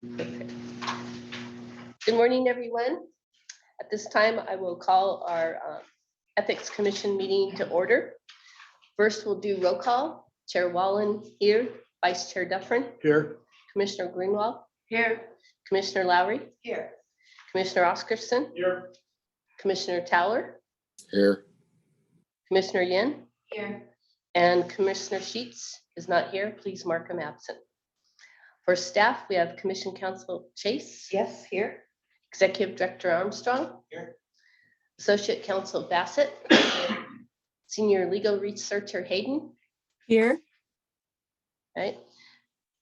Good morning, everyone. At this time, I will call our Ethics Commission meeting to order. First, we'll do roll call. Chair Wallen here, Vice Chair Dufferin, Here. Commissioner Greenwald, Here. Commissioner Lowry, Here. Commissioner Oscarson, Here. Commissioner Towler, Here. Commissioner Yen, Here. and Commissioner Sheets is not here. Please mark him absent. For staff, we have Commission Counsel Chase, Yes, here. Executive Director Armstrong, Here. Associate Counsel Bassett, Senior Legal Researcher Hayden, Here. right?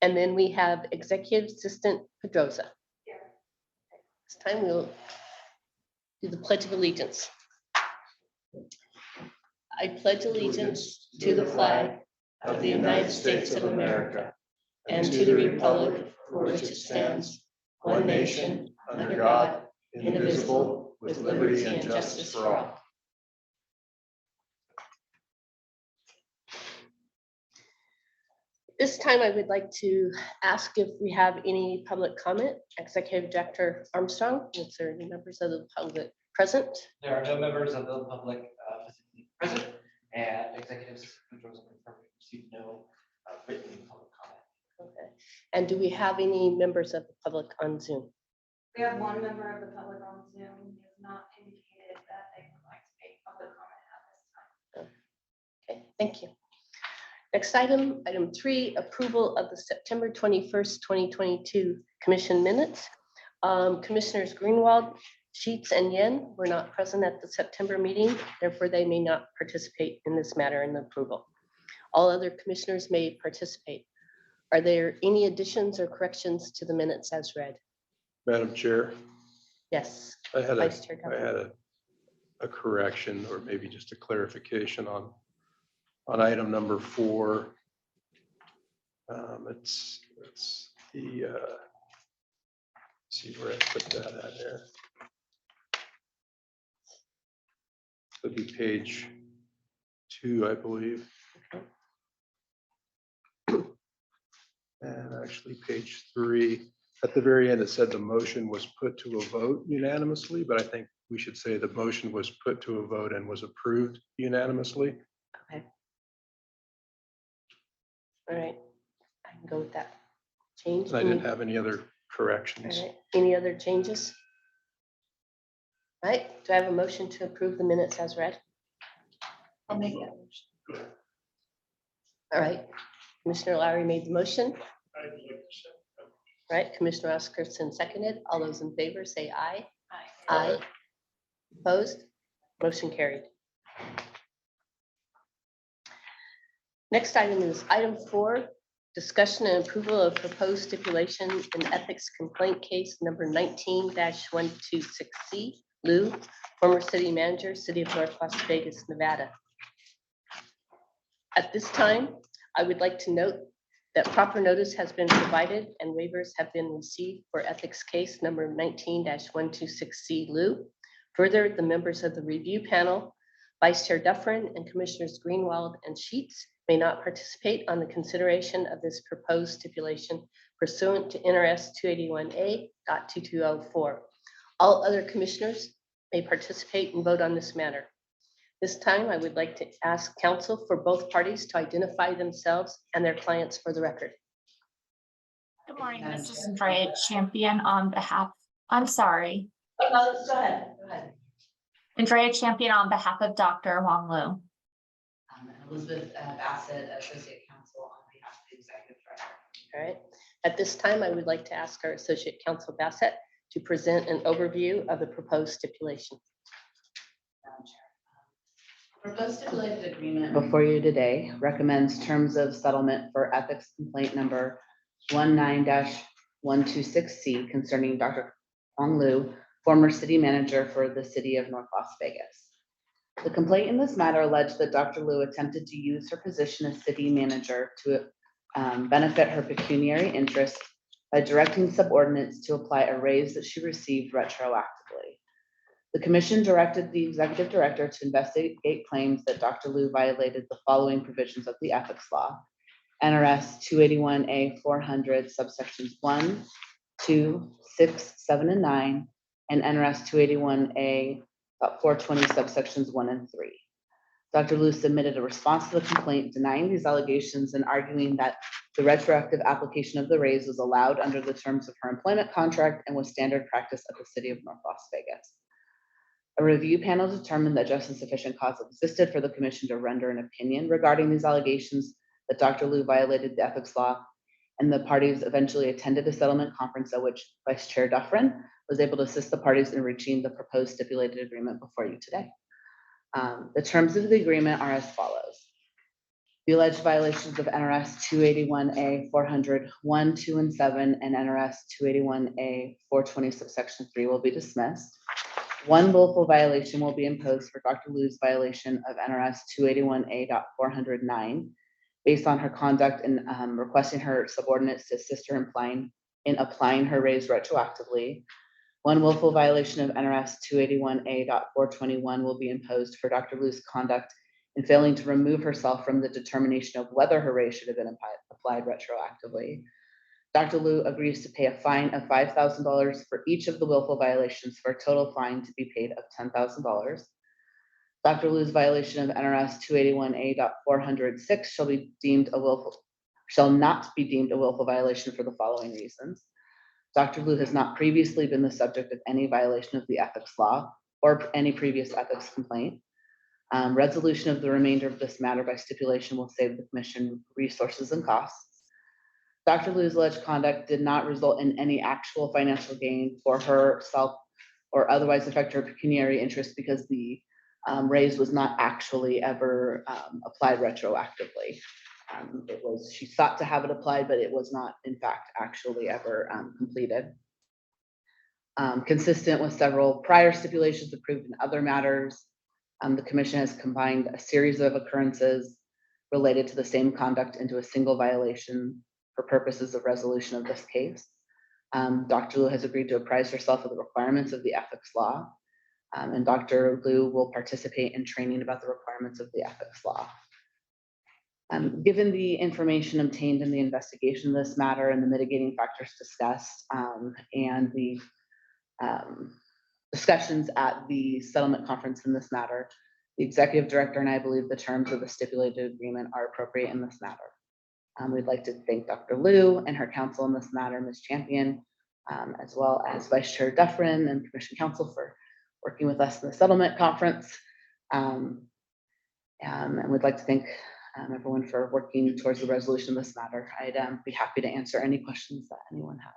And then we have Executive Assistant Pedroza. Here. This time we'll do the Pledge of Allegiance. I pledge allegiance to the flag of the United States of America and to the republic for which it stands, one nation, under God, indivisible, with liberty and justice for all. This time I would like to ask if we have any public comment. Executive Director Armstrong, is there any members of the public present? There are no members of the public physically present, and Executive Assistant Pedroza confirmed we received no written public comment. Okay. And do we have any members of the public on Zoom? We have one member of the public on Zoom who has not indicated that they would like to make public comment at this time. Okay, thank you. Next item, item 3, approval of the September 21st, 2022 commission minutes. Commissioners Greenwald, Sheets, and Yen were not present at the September meeting, therefore they may not participate in this matter in the approval. All other commissioners may participate. Are there any additions or corrections to the minutes as read? Madam Chair, Yes, I had Vice Chair Dufferin. a correction, or maybe just a clarification on item number 4. It's the, see where I put that at there. It'd be page 2, I believe. And actually page 3, at the very end, it said the motion was put to a vote unanimously, but I think we should say the motion was put to a vote and was approved unanimously. Okay. All right, I can go with that change. I didn't have any other All corrections. right, any other changes? All right, do I have a motion to approve the minutes as read? I'll make that motion. All right, Commissioner Lowry made the motion. All right, Commissioner Oscarson seconded. All those in favor say aye. Aye. Opposed? Motion carried. Next item is item 4, discussion and approval of proposed stipulation in ethics complaint case number 19-126C, Lou, former city manager, City of North Las Vegas, Nevada. At this time, I would like to note that proper notice has been provided and waivers have been received for ethics case number 19-126C, Lou. Further, the members of the review panel, Vice Chair Dufferin and Commissioners Greenwald and Sheets may not participate on the consideration of this proposed stipulation pursuant to NRS 281A.2204. All other commissioners may participate and vote on this matter. This time, I would like to ask counsel for both parties to identify themselves and their clients for the record. Good morning, this is Andrea Champion on behalf, I'm sorry, Go ahead. Andrea Champion on behalf of Dr. Wong Lu. And Elizabeth Bassett, Associate Counsel on behalf of the Executive Director. All right. At this time, I would like to ask our Associate Counsel Bassett to present an overview of the proposed stipulation. Madam Chair. Proposed stipulated agreement before you today recommends terms of settlement for ethics complaint number 19-126C concerning Dr. Wong Lu, former city manager for the City of North Las Vegas. The complaint in this matter alleged that Dr. Lu attempted to use her position as city manager to benefit her pecuniary interests by directing subordinates to apply a raise that she received retroactively. The commission directed the executive director to investigate claims that Dr. Lu violated the following provisions of the ethics law: NRS 281A 400 subsections 1, 2, 6, 7, and 9, and NRS 281A.420 subsections 1 and 3. Dr. Liu submitted a response to the complaint denying these allegations and arguing that the retroactive application of the raise was allowed under the terms of her employment contract and was standard practice at the city of North Las Vegas. A review panel determined that just and sufficient cause existed for the commission to render an opinion regarding these allegations that Dr. Liu violated the ethics law, and the parties eventually attended a settlement conference at which Vice Chair Dufferin was able to assist the parties in reaching the proposed stipulated agreement before you today. The terms of the agreement are as follows. The alleged violations of NRS 281A 400 1, 2, and 7 and NRS 281A 420 subsection 3 will be dismissed. One willful violation will be imposed for Dr. Liu's violation of NRS 281A.409 based on her conduct in requesting her subordinates to assist her in applying her raise retroactively. One willful violation of NRS 281A.421 will be imposed for Dr. Liu's conduct in failing to remove herself from the determination of whether her raise should have been applied retroactively. Dr. Liu agrees to pay a fine of $5,000 for each of the willful violations for a total fine to be paid of $10,000. Dr. Liu's violation of NRS 281A.406 shall not be deemed a willful violation for the following reasons. Dr. Liu has not previously been the subject of any violation of the ethics law or any previous ethics complaint. Resolution of the remainder of this matter by stipulation will save the commission resources and costs. Dr. Liu's alleged conduct did not result in any actual financial gain for herself or otherwise affect her pecuniary interest because the raise was not actually ever applied retroactively. She sought to have it applied, but it was not in fact actually ever completed. Consistent with several prior stipulations approved in other matters, the commission has combined a series of occurrences related to the same conduct into a single violation for purposes of resolution of this case. Dr. Liu has agreed to apprise herself of the requirements of the ethics law, and Dr. Liu will participate in training about the requirements of the ethics law. Given the information obtained in the investigation of this matter and the mitigating factors discussed, and the discussions at the settlement conference in this matter, the executive director and I believe the terms of the stipulated agreement are appropriate in this matter. We'd like to thank Dr. Liu and her counsel in this matter, Ms. Champion, as well as Vice Chair Dufferin and Commission Counsel for working with us in the settlement conference. And we'd like to thank everyone for working towards the resolution of this matter. I'd be happy to answer any questions that anyone has.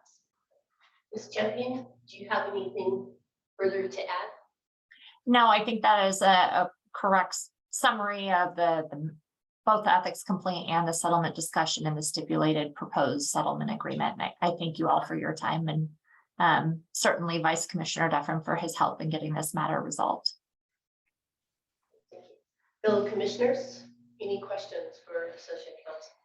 Ms. Champion, do you have anything further to add? No, I think that is a correct summary of both the ethics complaint and the settlement discussion and the stipulated proposed settlement agreement. And I thank you all for your time and certainly Vice Commissioner Dufferin for his help in getting this matter resolved. Thank you. Fellow commissioners, any questions for Associate Counsel?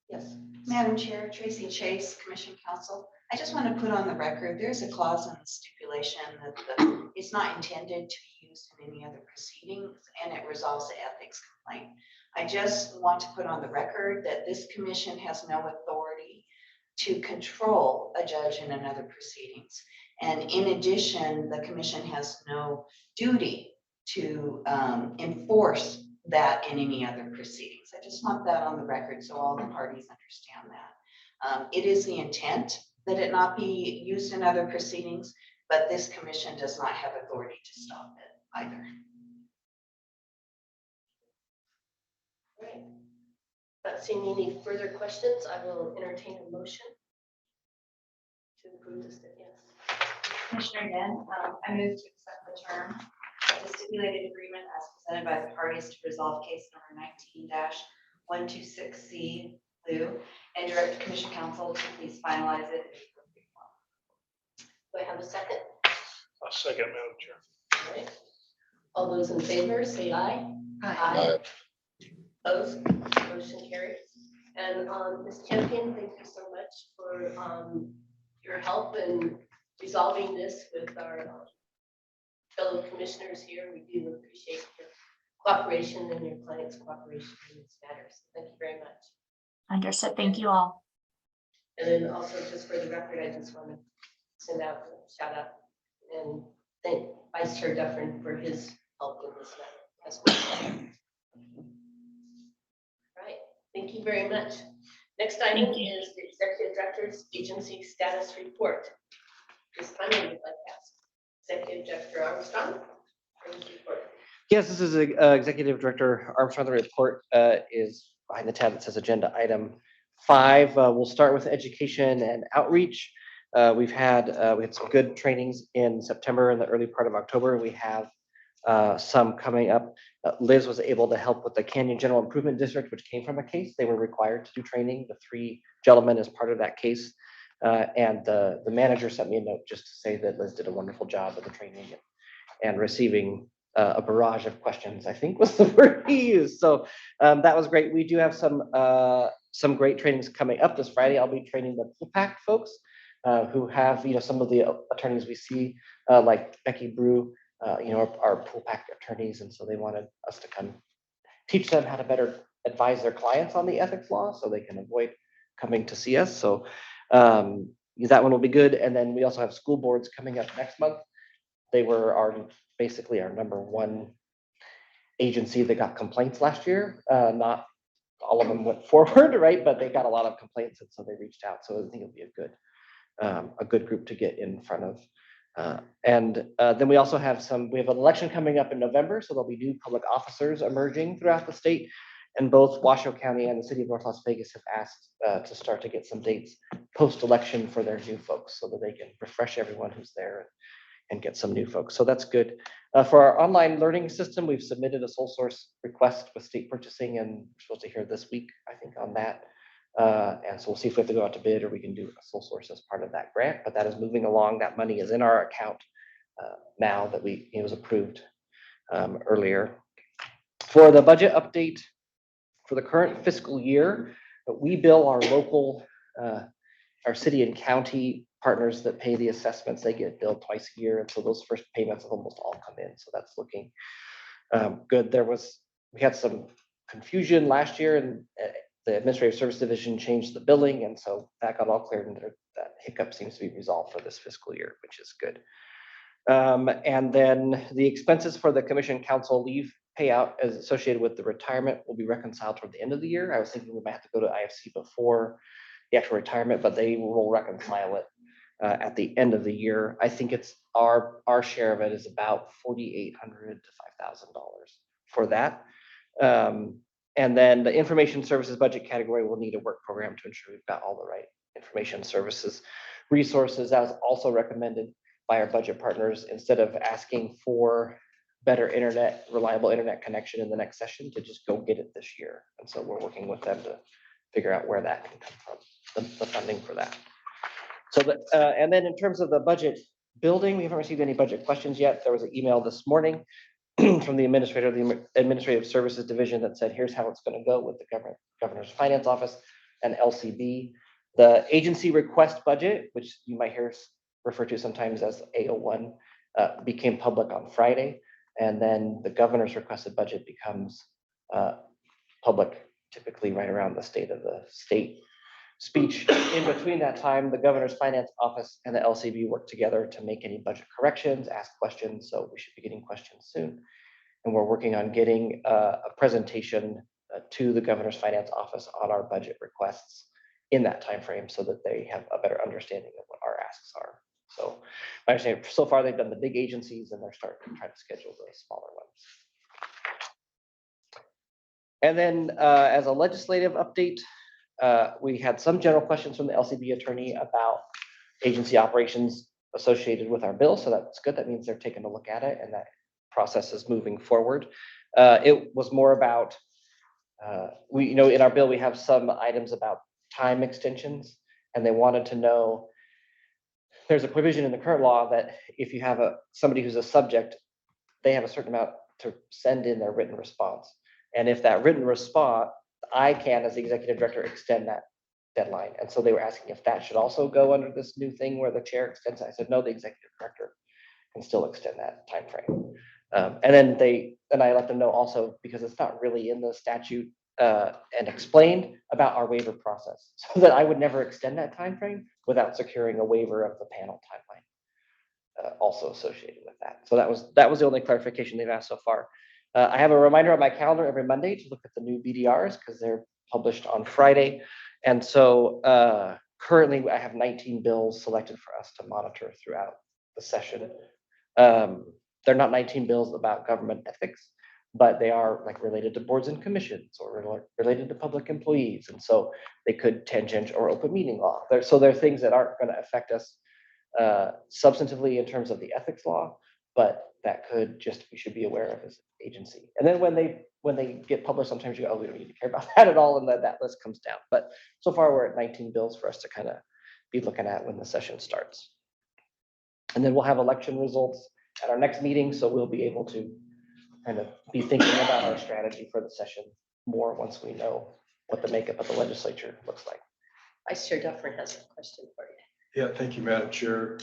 Yes. Madam Chair, Tracy Chase, Commission Counsel. I just want to put on the record, there's a clause in the stipulation that it's not intended to be used in any other proceedings and it resolves the ethics complaint. I just want to put on the record that this commission has no authority to control a judge in another proceedings. And in addition, the commission has no duty to enforce that in any other proceedings. I just want that on the record so all the parties understand that. It is the intent that it not be used in other proceedings, but this commission does not have authority to stop it either. Right. Not seeing any further questions, I will entertain a motion to approve this. Yes. Commissioner Yen, I move to accept the term of the stipulated agreement as presented by the parties to resolve case number 19-126C Liu and direct Commission Counsel to please finalize it. Do I have a second? A second, Madam Chair. All right. All those in favor, say aye. Aye. Opposed? Motion carries. And Ms. Champion, thank you so much for your help in resolving this with our fellow commissioners here. We do appreciate your cooperation and your client's cooperation in this matter. So thank you very much. Understood. Thank you all. And then also just for the record, I just want to send out a shout out and thank Vice Chair Dufferin for his help in this matter as well. Right, thank you very much. Next item Thank you. is the Executive Director's Agency Status Report. This time I would like to ask Executive Director Armstrong for his report. Yes, this is Executive Director Armstrong. The report is behind the tab that says Agenda Item 5. We'll start with education and outreach. We had some good trainings in September and the early part of October. We have some coming up. Liz was able to help with the Canyon General Improvement District, which came from a case. They were required to do training, the 3 gentlemen as part of that case. And the manager sent me a note just to say that Liz did a wonderful job of the training and receiving a barrage of questions, I think was the word he used. So that was great. We do have some great trainings coming up this Friday. I'll be training the PAC folks who have, some of the attorneys we see, like Becky Brew, our pool pack attorneys. And so they wanted us to come teach them how to better advise their clients on the ethics law so they can avoid coming to see us. So that one will be good. And then we also have school boards coming up next month. They were basically our #1 agency that got complaints last year. Not all of them went forward, right? But they got a lot of complaints, and so they reached out. So I think it'll be a good group to get in front of. And then we also have we have an election coming up in November, so there'll be new public officers emerging throughout the state. And both Washoe County and the city of North Las Vegas have asked to start to get some dates post-election for their new folks so that they can refresh everyone who's there and get some new folks. So that's good. For our online learning system, we've submitted a sole source request with state purchasing, and we're supposed to hear this week, I think, on that. And so we'll see if we have to go out to bid or we can do a sole source as part of that grant, but that is moving along. That money is in our account now that it was approved earlier. For the budget update for the current fiscal year, we bill our local, our city and county partners that pay the assessments. They get billed twice a year. And so those first payments almost all come in. So that's looking good. We had some confusion last year, and the Administrative Service Division changed the billing. And so that got all cleared, and that hiccup seems to be resolved for this fiscal year, which is good. And then the expenses for the commission council leave payout as associated with the retirement will be reconciled toward the end of the year. I was thinking we might have to go to IFC before the actual retirement, but they will reconcile it at the end of the year. I think it's our share of it is about $4,800 to $5,000 for that. And then the information services budget category will need a work program to ensure we've got all the right information services resources. That was also recommended by our budget partners, instead of asking for better internet, reliable internet connection in the next session, to just go get it this year. And so we're working with them to figure out where that can come from, the funding for that. So and then in terms of the budget building, we haven't received any budget questions yet. There was an email this morning from the administrator of the Administrative Services Division that said, here's how it's going to go with the Governor's Finance Office and LCB. The agency request budget, which you might hear referred to sometimes as AO1, became public on Friday. And then the governor's requested budget becomes public typically right around the state of the state speech. In between that time, the Governor's Finance Office and the LCB work together to make any budget corrections, ask questions. So we should be getting questions soon. And we're working on getting a presentation to the Governor's Finance Office on our budget requests in that time frame so that they have a better understanding of what our asks are. So my understanding, so far they've done the big agencies, and they're starting to try to schedule the smaller ones. And then as a legislative update, we had some general questions from the LCB attorney about agency operations associated with our bill. So that's good. That means they're taking a look at it, and that process is moving forward. It was more about, in our bill, we have some items about time extensions, and they wanted to know, there's a provision in the current law that if you have somebody who's a subject, they have a certain amount to send in their written response. And if that written response, I can, as the executive director, extend that deadline. And so they were asking if that should also go under this new thing where the chair extends it. I said, no, the executive director can still extend that timeframe. And then I let them know also, because it's not really in the statute, and explained about our waiver process, so that I would never extend that time frame without securing a waiver of the panel timeline also associated with that. So that was the only clarification they've asked so far. I have a reminder on my calendar every Monday to look at the new BDRs because they're published on Friday. And so currently I have 19 bills selected for us to monitor throughout the session. They're not 19 bills about government ethics, but they are like related to boards and commissions or related to public employees. And so they could tangent or open meeting law. So they're things that aren't going to affect us substantively in terms of the ethics law, but that we should be aware of as an agency. And then when they get published, sometimes you go, oh, we don't need to care about that at all, and that list comes down. But so far we're at 19 bills for us to kind of be looking at when the session starts. And then we'll have election results at our next meeting, so we'll be able to kind of be thinking about our strategy for the session more once we know what the makeup of the legislature looks like. Vice Chair Dufferin has a question for you. Yeah, thank you, Madam Chair.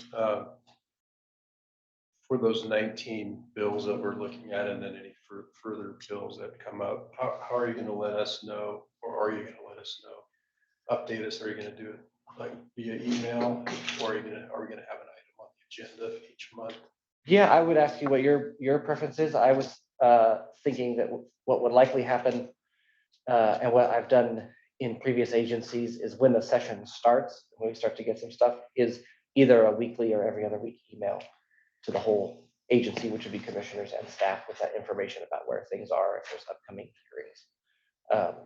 For those 19 bills that we're looking at, and then any further bills that come up, how are you going to let us know, or are you going to let us know? Update us? Are you going to do it like via email, or are we going to have an item on the agenda each month? Yeah, I would ask you what your preference is. I was thinking that what would likely happen, and what I've done in previous agencies, is when the session starts, when we start to get some stuff, is either a weekly or every other week email to the whole agency, which would be commissioners and staff, with that information about where things are, if there's upcoming hearings.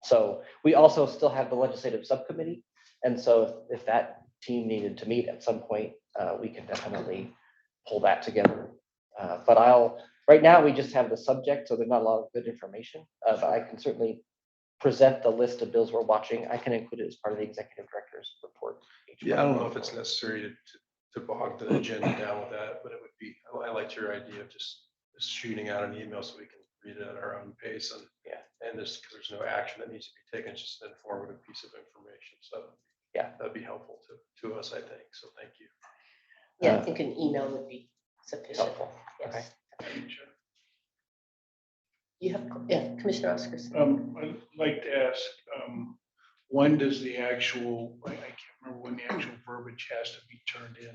So we also still have the legislative subcommittee. And so if that team needed to meet at some point, we can definitely pull that together. But right now we just have the subject, so there's not a lot of good information, but I can certainly present the list of bills we're watching. I can include it as part of the executive director's report. Yeah, I don't know if it's necessary to bog the agenda down with that, but it would be, I liked your idea of just shooting out an email so we can read it at our own pace. And Yeah. And because there's no action that needs to be taken, it's just an informative piece of information. So Yeah. that'd be helpful to us, I think. So thank you. Yeah, I think an email would be sufficient. Helpful. Okay. Yes. You have, yeah, Commissioner Oscarson. I'd like to ask, when does the actual, I can't remember when the actual verbiage has to be turned in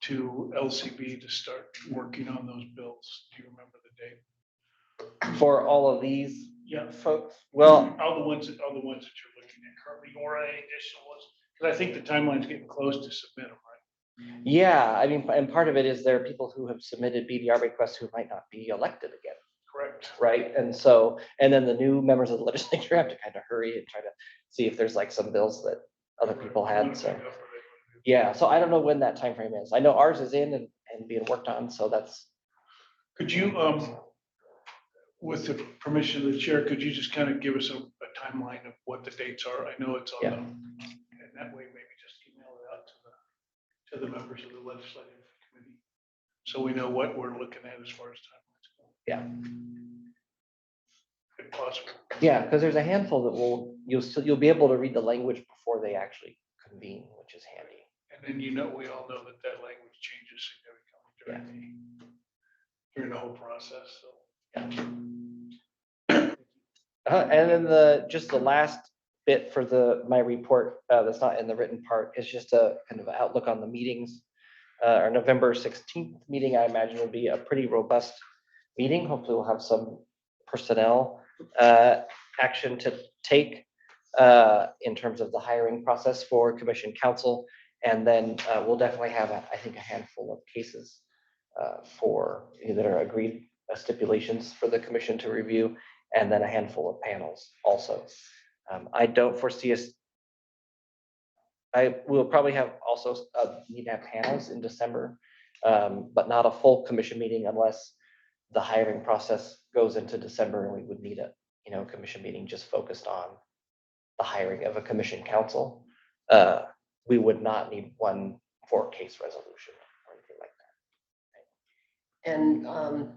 to LCB to start working on those bills? Do you remember the date? For all of these Yeah. folks, well, All the ones that you're looking at currently, or any additional ones? Because I think the timeline's getting close to submit them, right? yeah, I mean, and part of it is there are people who have submitted BDR requests who might not be elected again. Correct. Right. And so, and then the new members of the legislature have to kind of hurry and try to see if there's like some bills that other people had. So, yeah. So I don't know when that time frame is. I know ours is in and being worked on. So that's. Could you, with the permission of the chair, could you just kind of give us a timeline of what the dates are? I know it's on Yeah. them, and that way maybe just email it out to the members of the legislative committee, so we know what we're looking at as far as timelines go. Yeah. If possible. Yeah, because there's a handful that you'll be able to read the language before they actually convene, which is handy. And then, we all know that language changes significantly during the whole process, so. And then just the last bit for my report that's not in the written part is just a kind of outlook on the meetings. Our November 16th meeting, I imagine, will be a pretty robust meeting. Hopefully we'll have some personnel action to take in terms of the hiring process for commission counsel. And then we'll definitely have, I think, a handful of cases that are agreed stipulations for the commission to review, and then a handful of panels also. I don't foresee us. I will probably have also need to have panels in December, but not a full commission meeting unless the hiring process goes into December and we would need a commission meeting just focused on the hiring of a commission counsel. We would not need one for case resolution or anything like that. And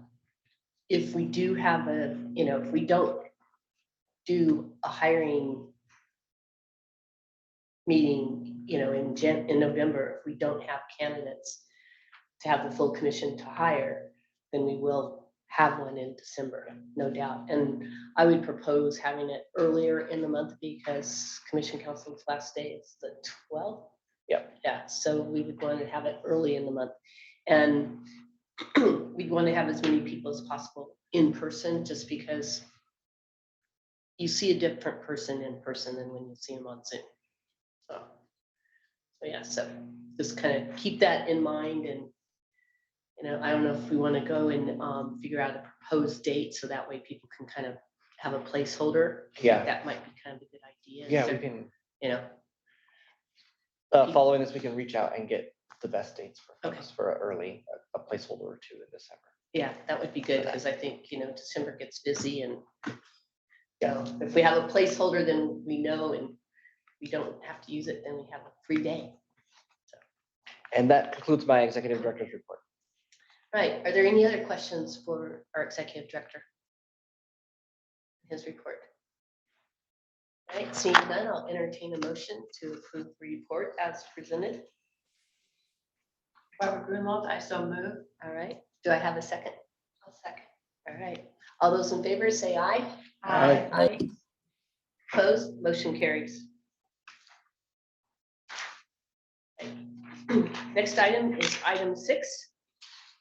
if we do have if we don't do a hiring meeting, in November, if we don't have candidates to have the full commission to hire, then we will have one in December, no doubt. And I would propose having it earlier in the month because Commission Council's last day is the 12th. Yep. Yeah, so we would want to have it early in the month. And we'd want to have as many people as possible in person, just because you see a different person in person than when you see them on Zoom. So yeah, so just kind of keep that in mind. And I don't know if we want to go and figure out a proposed date so that way people can kind of have a placeholder. I think Yeah. that might be kind of a good idea. Yeah, So, we can, Yeah. following this, we can reach out and get the best dates for Okay. folks for a placeholder or two in December. Yeah, that would be good, because I think, December gets busy, and if we have a placeholder, then we know, and we don't have to use it, then we have a free day. And that concludes my executive director's report. Right, are there any other questions for our executive director? His report. All right, seeing none, I'll entertain a motion to approve the report as presented. Barbara Grunwald, I so move. All right, do I have a second? I'll second. All right, all those in favor say aye. Aye. Aye. Opposed, motion carries. Next item is item 6.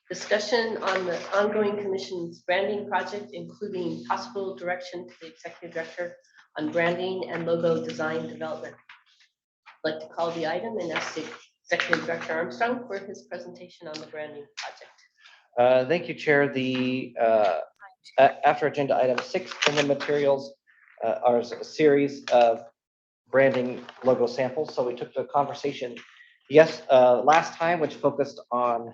Discussion on the ongoing commission's branding project, including possible direction to the executive director on branding and logo design development. I'd like to call the item and ask the executive director Armstrong for his presentation on the branding project. Thank you, Chair. The after agenda item 6 in the materials are a series of branding logo samples. So we took the conversation, last time, which focused on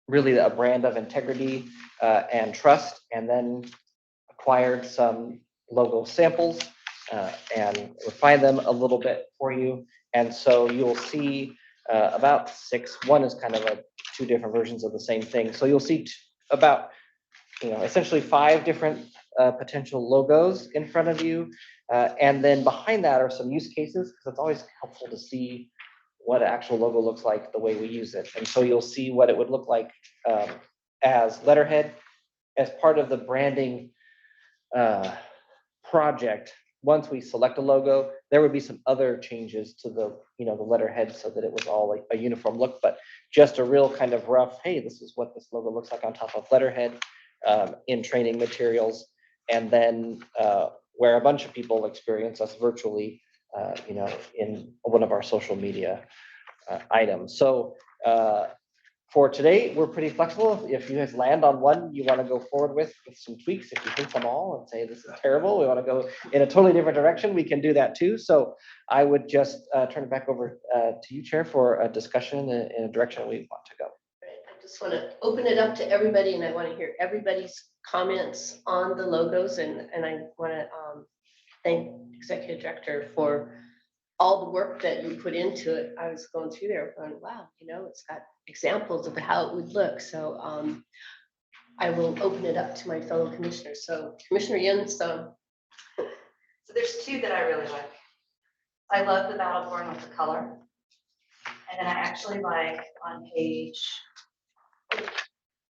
really a brand of integrity and trust, and then acquired some logo samples and refined them a little bit for you. And so you'll see about 6. One is kind of 2 different versions of the same thing. So you'll see about, essentially 5 different potential logos in front of you. And then behind that are some use cases, because it's always helpful to see what an actual logo looks like the way we use it. And so you'll see what it would look like as letterhead. As part of the branding project, once we select a logo, there would be some other changes to the letterhead so that it was all like a uniform look, but just a real kind of rough, hey, this is what this logo looks like on top of letterhead in training materials. And then where a bunch of people experience us virtually, in one of our social media items. So for today, we're pretty flexible. If you guys land on one you want to go forward with some tweaks, if you hate them all and say this is terrible, we want to go in a totally different direction, we can do that too. So I would just turn it back over to you, Chair, for a discussion in a direction we want to go. I just want to open it up to everybody, and I want to hear everybody's comments on the logos, and I want to thank Executive Director for all the work that you put into it. I was going through there going, wow, it's got examples of how it would look. So I will open it up to my fellow commissioners. So Commissioner Jens. So there's 2 that I really like. I love the Battleborn with the color. And then I actually like on page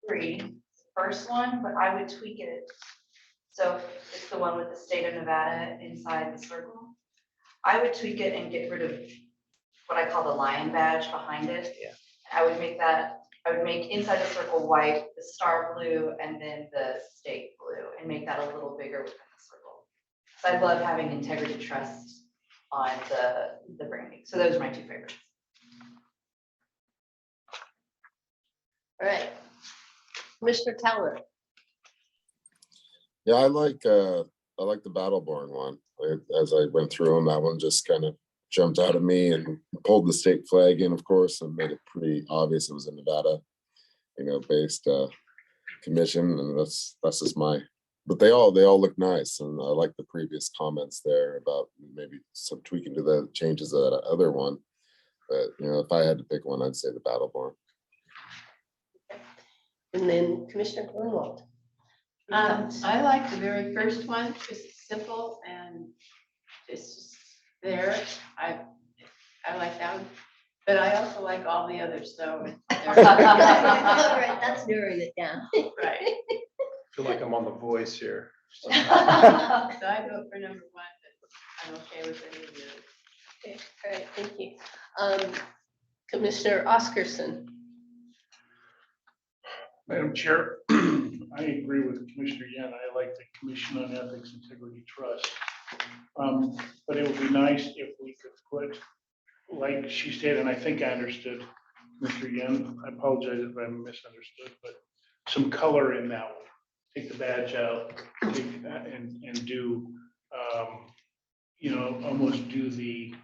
3, the first one, but I would tweak it. So it's the one with the state of Nevada inside the circle. I would tweak it and get rid of what I call the lion badge behind it. Yeah. I would make inside the circle white, the star blue, and then the state blue, and make that a little bigger within the circle. So I love having integrity trust on the branding. So those are my 2 favorites. All right, Commissioner Towler. Yeah, I like the Battleborn one. As I went through them, that one just kind of jumped out at me, and pulled the state flag in, of course, and made it pretty obvious it was a Nevada, based commission, and that's just but they all look nice, and I like the previous comments there about maybe some tweaking to the changes of that other one. But if I had to pick one, I'd say the Battleborn. And then Commissioner Grunwald. I like the very first one, because it's simple and it's just there. I like that one. But I also like all the others, so. All right, that's narrowing it down. Right. Feel like I'm on The Voice here. So I vote for number 1, but I'm okay with any of the others. Okay, all right, thank you. Commissioner Oscarson. Madam Chair, I agree with Commissioner Yan. I like the Commission on Ethics Integrity Trust. But it would be nice if we could put, like she stated, and I think I understood, Mr. Yan, I apologize if I misunderstood, but some color in that one. Take the badge out, take that and do, you know, almost do the,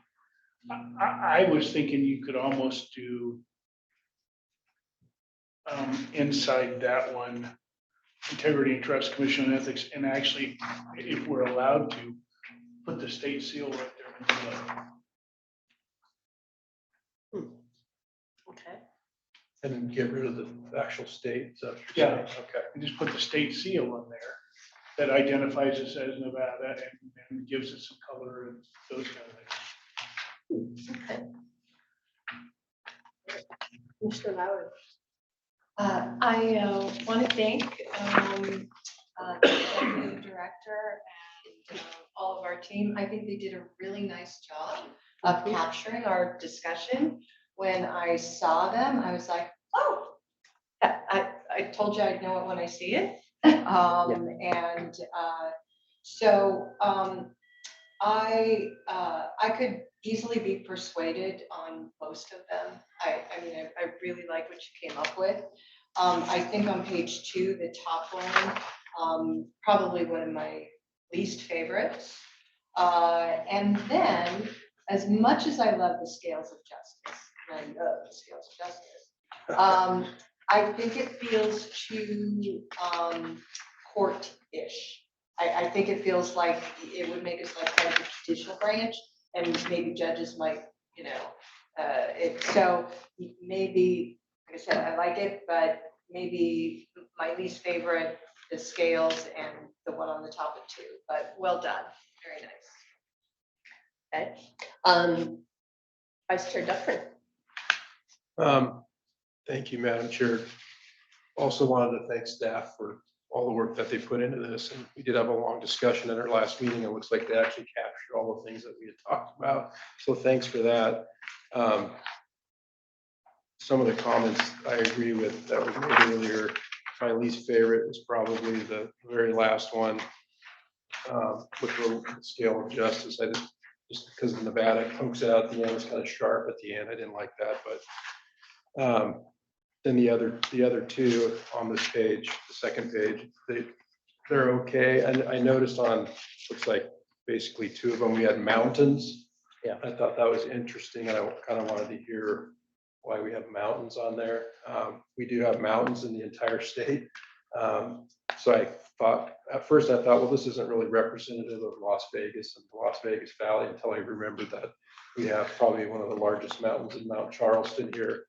I was thinking you could almost do inside that one, Integrity and Trust Commission on Ethics, and actually, if we're allowed to, put the state seal right there. Okay. And get rid of the actual state. So Yeah. Okay. And just put the state seal on there that identifies us as Nevada and gives it some color and those kind of things. Okay. Commissioner Lowry. I want to thank the executive director and all of our team. I think they did a really nice job of capturing our discussion. When I saw them, I was like, oh, I told you I'd know it when I see it. I could easily be persuaded on most of them. I really like what you came up with. I think on page 2, the top one, probably one of my least favorites. And then, as much as I love the scales of justice, and I love the scales of justice, I think it feels too court-ish. I think it feels like it would make us like kind of a judicial branch, and maybe judges might, so maybe, like I said, I like it, but maybe my least favorite, the scales and the one on the top of 2, but well done, very nice. Okay. Vice Chair Dufferin. Thank you, Madam Chair. Also wanted to thank staff for all the work that they put into this. And we did have a long discussion at our last meeting. It looks like they actually captured all the things that we had talked about. So thanks for that. Some of the comments I agree with that was made earlier. My least favorite is probably the very last one with the scale of justice. I just because of Nevada pokes out at the end, it's kind of sharp at the end. I didn't like that, but then the other 2 on this page, the second page, they're okay. And I noticed on, looks like basically 2 of them, we had mountains. Yeah. I thought that was interesting, and I kind of wanted to hear why we have mountains on there. We do have mountains in the entire state. So I thought, at first I thought, well, this isn't really representative of Las Vegas and the Las Vegas Valley, until I remembered that we have probably one of the largest mountains in Mount Charleston here.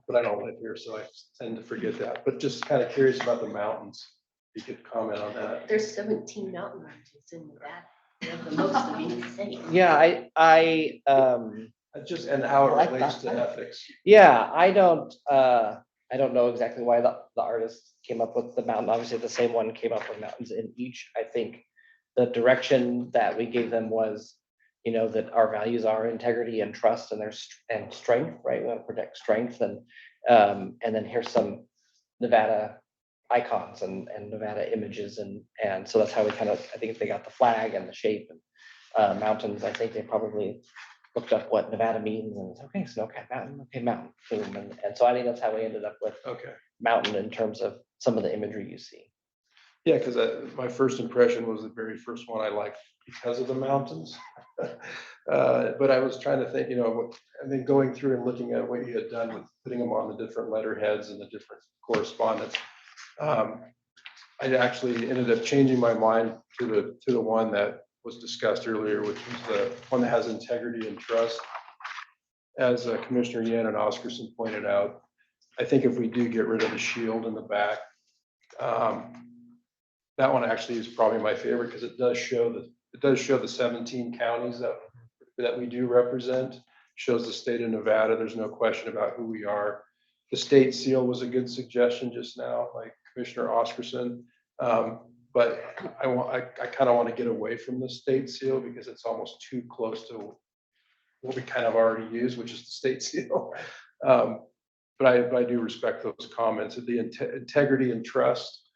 But I don't live here, so I tend to forget that. But just kind of curious about the mountains. If you could comment on that. There's 17 mountain ranges in Nevada. We have the most of any state. Yeah, I Just, and how I it like relates to that. ethics. yeah, I don't know exactly why the artist came up with the mountain. Obviously, the same one came up with mountains in each. I think the direction that we gave them was, that our values are integrity and trust and strength, right? We want to protect strength, and then here's some Nevada icons and Nevada images, and so that's how we I think they got the flag and the shape and mountains. I think they probably looked up what Nevada means and it's okay, snow-capped mountain, okay, mountain, boom, and so I think that's how we ended up with Okay. mountain in terms of some of the imagery you see. Yeah, because my first impression was the very first one I liked because of the mountains. But I was trying to think, and then going through and looking at what you had done with putting them on the different letterheads and the different correspondence. I actually ended up changing my mind to the one that was discussed earlier, which was the one that has integrity and trust. As Commissioner Yan and Oscarson pointed out, I think if we do get rid of the shield in the back, that one actually is probably my favorite because it does show the 17 counties that that we do represent. Shows the state of Nevada. There's no question about who we are. The state seal was a good suggestion just now, like Commissioner Oscarson. But I kind of want to get away from the state seal because it's almost too close to what we kind of already use, which is the state seal. But I do respect those comments. The integrity and trust,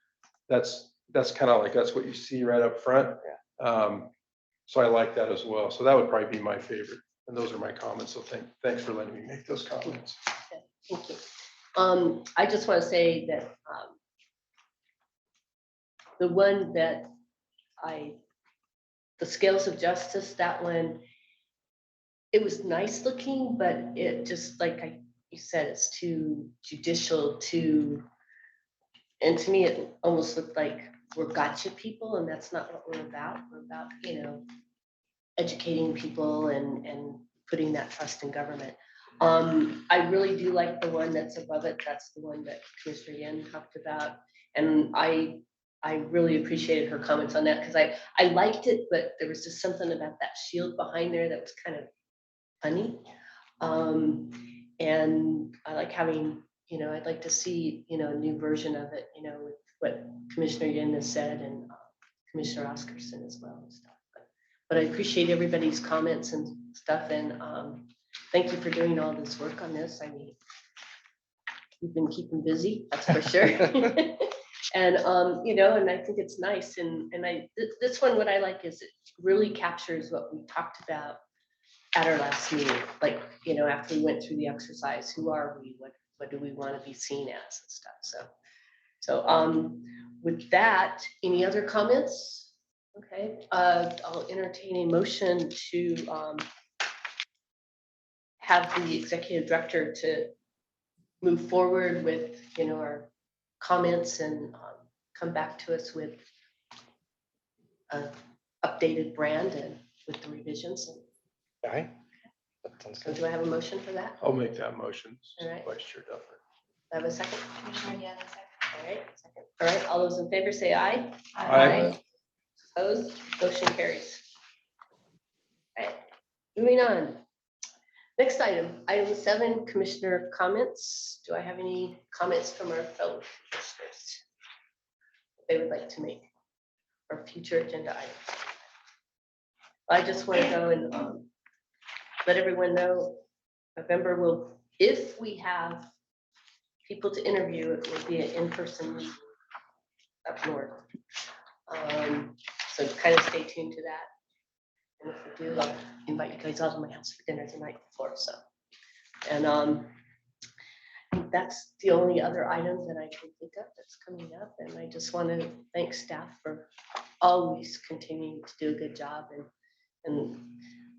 that's kind of like, that's what you see right up front. So I like that as well. So that would probably be my favorite. And those are my comments. So thanks for letting me make those comments. Thank you. I just want to say that the one that the scales of justice, that one, it was nice looking, but it just, like you said, it's too judicial, and to me, it almost looked like we're gotcha people, and that's not what we're about. We're about, educating people and putting that trust in government. I really do like the one that's above it. That's the one that Commissioner Yen talked about. And I really appreciated her comments on that because I liked it, but there was just something about that shield behind there that was kind of funny. And I like having, I'd like to see, a new version of it, with what Commissioner Yen has said and Commissioner Oscarson as well and stuff. But I appreciate everybody's comments and stuff. And thank you for doing all this work on this. I mean, you've been keeping busy, that's for sure. And, and I think it's nice. And this one, what I like is it really captures what we talked about at our last meeting. Like, after we went through the exercise, who are we? What do we want to be seen as and stuff? So with that, any other comments? Okay, I'll entertain a motion to have the executive director to move forward with, our comments and come back to us with an updated brand and with the revisions. All right. That sounds So good. do I have a motion for that? I'll make that motion. All right. Vice Chair Duffer. Do I have a second? Commissioner Yan, a second. All right, second. All right, all those in favor say aye. Aye. Opposed, motion carries. All right, moving on. Next item, item 7, commissioner comments. Do I have any comments from our fellow commissioners they would like to make or future agenda items? I just want to go and let everyone know November will, if we have people to interview, it will be an in-person meeting up north. So kind of stay tuned to that. And if we do, I'll invite you guys out to my house for dinner the night before. So, and I think that's the only other item that I can think of that's coming up. And I just want to thank staff for always continuing to do a good job. And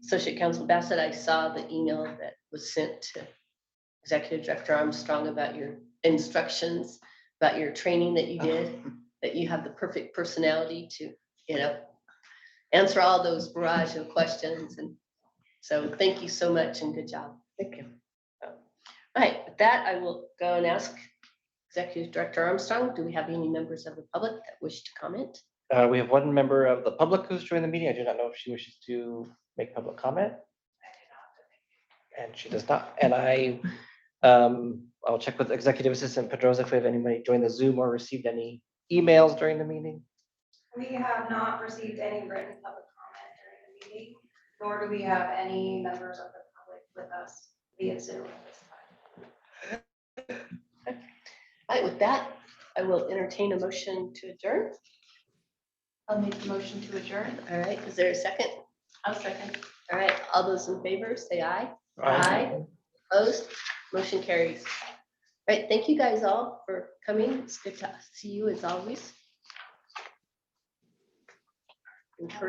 Associate Counsel Bassett, I saw the email that was sent to Executive Director Armstrong about your instructions, about your training that you did, that you have the perfect personality to, answer all those barrage of questions. And so thank you so much and good job. Thank you. All right, with that, I will go and ask Executive Director Armstrong, do we have any members of the public that wish to comment? We have one member of the public who's joined the meeting. I do not know if she wishes to make public comment. And she does not. And I'll check with Executive Assistant Pedroza if we have anybody join the Zoom or received any emails during the meeting. We have not received any written public comment during the meeting, nor do we have any members of the public with us via Zoom at this time. All right, with that, I will entertain a motion to adjourn. I'll make the motion to adjourn. All right, is there a second? I'll second. All right, all those in favor, say aye. Opposed, motion carries. All right, thank you guys all for coming. It's good to see you as always. In person.